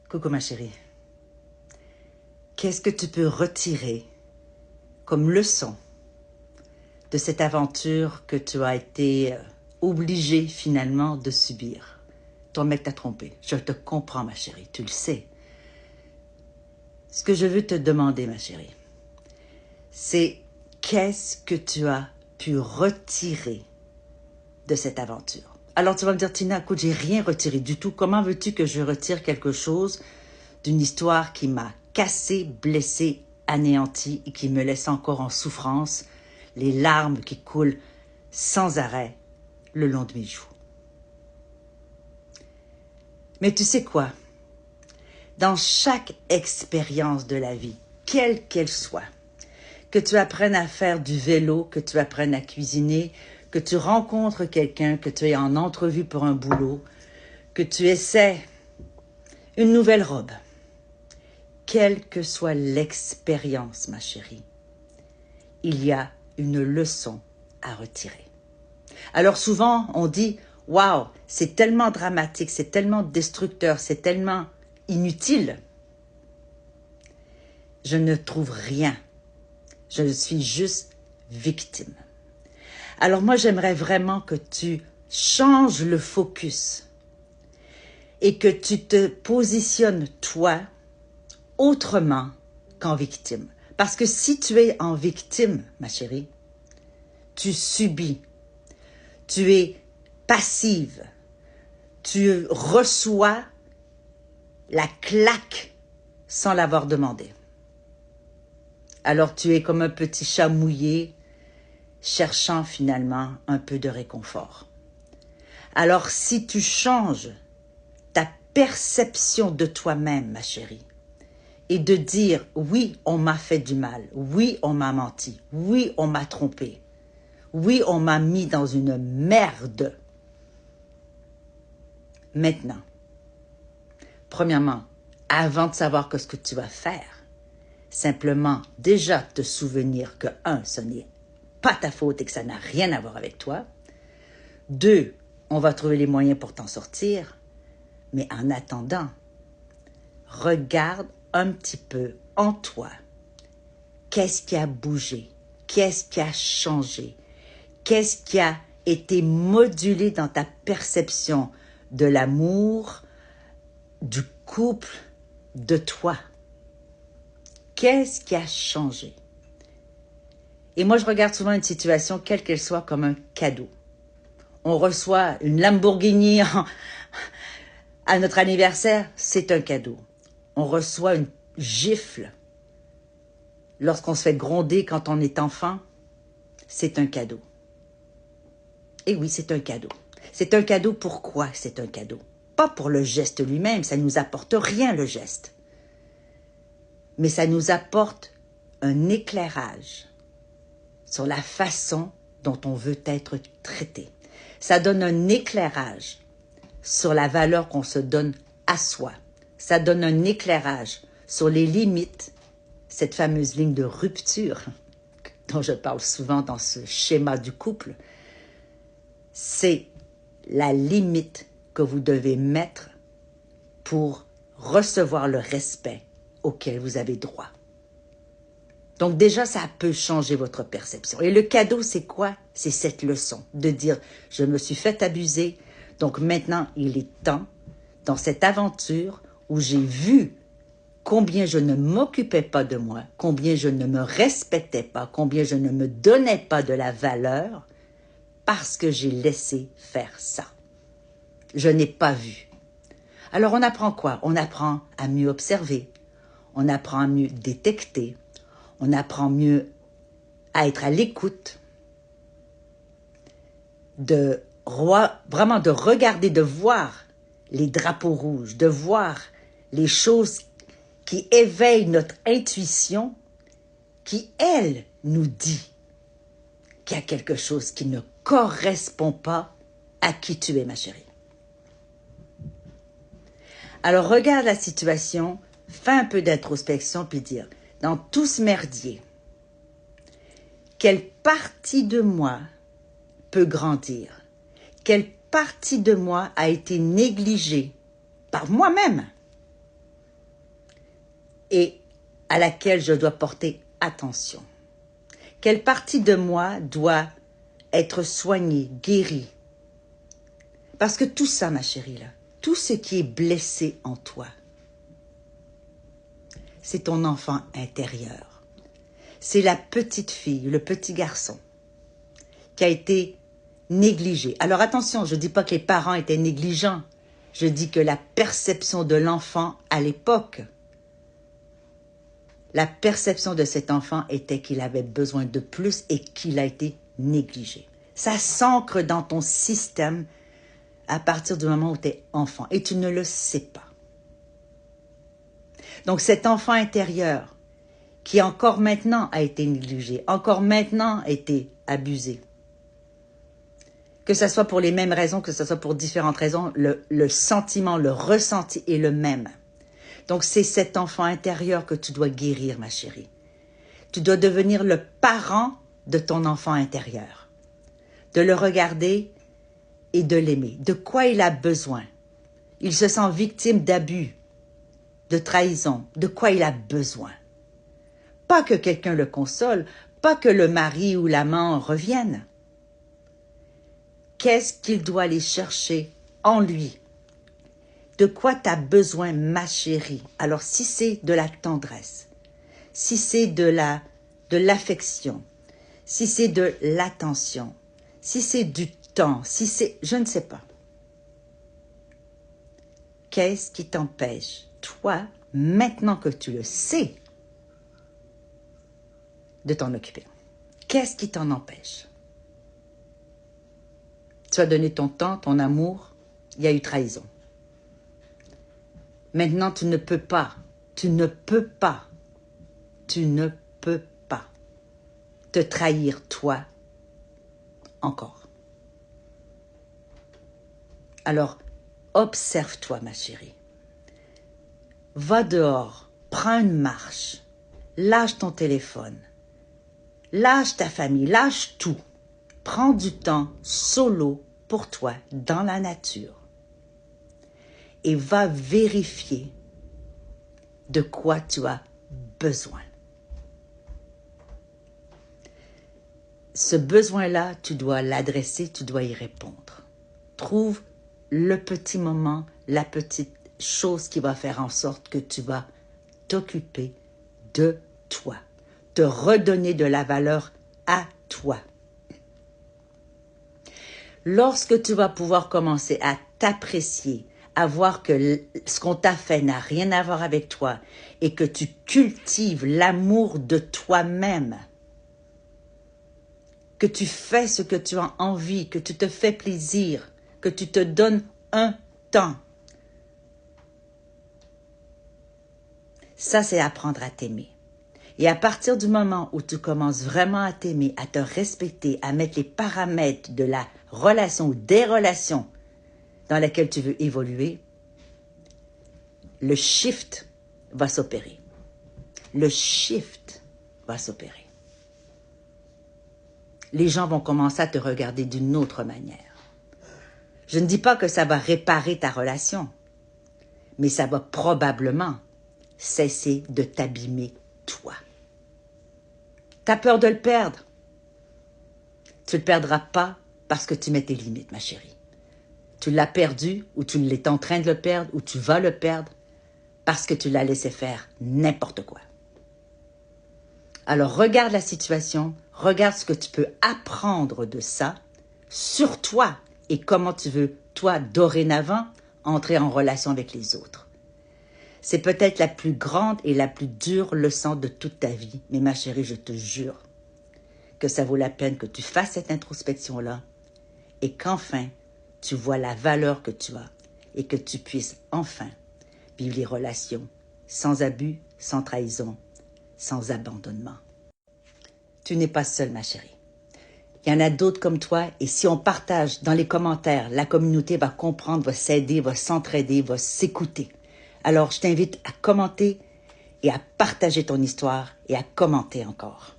Coucou ma chérie. Qu'est-ce que tu peux retirer comme leçon de cette aventure que tu as été obligé finalement de subir? Ton mec t'a trompé. Je te comprends ma chérie, tu le sais. Ce que je veux te demander ma chérie, c'est qu'est-ce que tu as pu retirer de cette aventure? Alors tu vas me dire, Tina, écoute, j'ai rien retiré du tout. Comment veux-tu que je retire quelque chose d'une histoire qui m'a cassé, blessé, anéanti et qui me laisse encore en souffrance, les larmes qui coulent sans arrêt le long de mes joues? Mais tu sais quoi? Dans chaque expérience de la vie, quelle qu'elle soit, que tu apprennes à faire du vélo, que tu apprennes à cuisiner, que tu rencontres quelqu'un, que tu es en entrevue pour un boulot, que tu essaies une nouvelle robe, quelle que soit l'expérience, ma chérie, il y a une leçon à retirer. Alors souvent, on dit « Waouh, c'est tellement dramatique, c'est tellement destructeur, c'est tellement inutile. » Je ne trouve rien. Je suis juste victime. Alors moi, j'aimerais vraiment que tu changes le focus et que tu te positionnes, toi, autrement qu'en victime. Parce que si tu es en victime, ma chérie, tu subis, tu es passive, tu reçois la claque sans l'avoir demandé. Alors tu es comme un petit chat mouillé, cherchant finalement un peu de réconfort. Alors si tu changes ta perception de toi-même, ma chérie, et de dire « oui, on m'a fait du mal, oui, on m'a menti, oui, on m'a trompé, oui, on m'a mis dans une merde ». Maintenant, premièrement, avant de savoir ce que tu vas faire, simplement déjà te souvenir que, un, ce n'est pas ta faute et que ça n'a rien à voir avec toi. Deux, on va trouver les moyens pour t'en sortir. Mais en attendant, regarde un petit peu en toi. Qu'est-ce qui a bougé? Qu'est-ce qui a changé? Qu'est-ce qui a été modulé dans ta perception de l'amour, du couple, de toi? Qu'est-ce qui a changé? Et moi, je regarde souvent une situation, quelle qu'elle soit, comme un cadeau. On reçoit une Lamborghini à notre anniversaire, c'est un cadeau. On reçoit une gifle lorsqu'on se fait gronder quand on est enfant, c'est un cadeau. Et oui, c'est un cadeau. C'est un cadeau, pourquoi c'est un cadeau? Pas pour le geste lui-même, ça ne nous apporte rien le geste. Mais ça nous apporte un éclairage sur la façon dont on veut être traité. Ça donne un éclairage sur la valeur qu'on se donne à soi. Ça donne un éclairage sur les limites, cette fameuse ligne de rupture dont je parle souvent dans ce schéma du couple. C'est la limite que vous devez mettre pour recevoir le respect auquel vous avez droit. Donc déjà, ça peut changer votre perception. Et le cadeau, c'est quoi? C'est cette leçon de dire, je me suis fait abuser, donc maintenant, il est temps, dans cette aventure où j'ai vu combien je ne m'occupais pas de moi, combien je ne me respectais pas, combien je ne me donnais pas de la valeur, parce que j'ai laissé faire ça. Je n'ai pas vu. Alors on apprend quoi? On apprend à mieux observer, on apprend à mieux détecter, on apprend mieux à être à l'écoute, vraiment de regarder, de voir les drapeaux rouges, de voir les choses qui éveillent notre intuition, qui, elle, nous dit qu'il y a quelque chose qui ne correspond pas à qui tu es, ma chérie. Alors, regarde la situation, fais un peu d'introspection, puis dire, dans tout ce merdier, quelle partie de moi peut grandir? Quelle partie de moi a été négligée par moi-même? et à laquelle je dois porter attention? Quelle partie de moi doit être soignée, guérie? Parce que tout ça, ma chérie, là, tout ce qui est blessé en toi, c'est ton enfant intérieur. C'est la petite fille, le petit garçon qui a été négligé. Alors attention, je ne dis pas que les parents étaient négligents. Je dis que la perception de l'enfant à l'époque, la perception de cet enfant était qu'il avait besoin de plus et qu'il a été négligé. Ça s'ancre dans ton système à partir du moment où tu es enfant et tu ne le sais pas. Donc cet enfant intérieur qui encore maintenant a été négligé, encore maintenant a été abusé, que ce soit pour les mêmes raisons, que ce soit pour différentes raisons, le sentiment, le ressenti est le même. Donc c'est cet enfant intérieur que tu dois guérir, ma chérie. Tu dois devenir le parent de ton enfant intérieur, de le regarder et de l'aimer. De quoi il a besoin? Il se sent victime d'abus, de trahison. De quoi il a besoin? Pas que quelqu'un le console, pas que le mari ou l'amant revienne. Qu'est-ce qu'il doit aller chercher en lui? De quoi tu as besoin, ma chérie? Alors, si c'est de la tendresse, si c'est de l'affection, si c'est de l'attention, si c'est du temps, si c'est... je ne sais pas. Qu'est-ce qui t'empêche, toi, maintenant que tu le sais, de t'en occuper? Qu'est-ce qui t'en empêche? Tu as donné ton temps, ton amour, il y a eu trahison. Maintenant, tu ne peux pas te trahir toi encore. Alors, observe-toi, ma chérie. Va dehors, prends une marche, lâche ton téléphone, lâche ta famille, lâche tout. Prends du temps solo pour toi, dans la nature. Et va vérifier de quoi tu as besoin. Ce besoin-là, tu dois l'adresser, tu dois y répondre. Trouve le petit moment, la petite chose qui va faire en sorte que tu vas t'occuper de toi, te redonner de la valeur à toi. Lorsque tu vas pouvoir commencer à t'apprécier, à voir que ce qu'on t'a fait n'a rien à voir avec toi et que tu cultives l'amour de toi-même, que tu fais ce que tu as envie, que tu te fais plaisir, que tu te donnes un temps. Ça, c'est apprendre à t'aimer. Et à partir du moment où tu commences vraiment à t'aimer, à te respecter, à mettre les paramètres de la relation ou des relations dans lesquelles tu veux évoluer, le shift va s'opérer. Le shift va s'opérer. Les gens vont commencer à te regarder d'une autre manière. Je ne dis pas que ça va réparer ta relation, mais ça va probablement cesser de t'abîmer toi. Tu as peur de le perdre. Tu ne le perdras pas parce que tu mets tes limites, ma chérie. Tu l'as perdu ou tu es en train de le perdre ou tu vas le perdre parce que tu l'as laissé faire n'importe quoi. Alors regarde la situation, regarde ce que tu peux apprendre de ça sur toi et comment tu veux, toi, dorénavant, entrer en relation avec les autres. C'est peut-être la plus grande et la plus dure leçon de toute ta vie, mais ma chérie, je te jure que ça vaut la peine que tu fasses cette introspection-là et qu'enfin, tu vois la valeur que tu as et que tu puisses enfin vivre les relations sans abus, sans trahison, sans abandonnement. Tu n'es pas seule, ma chérie. Il y en a d'autres comme toi et si on partage dans les commentaires, la communauté va comprendre, va s'aider, va s'entraider, va s'écouter. Alors, je t'invite à commenter et à partager ton histoire et à commenter encore.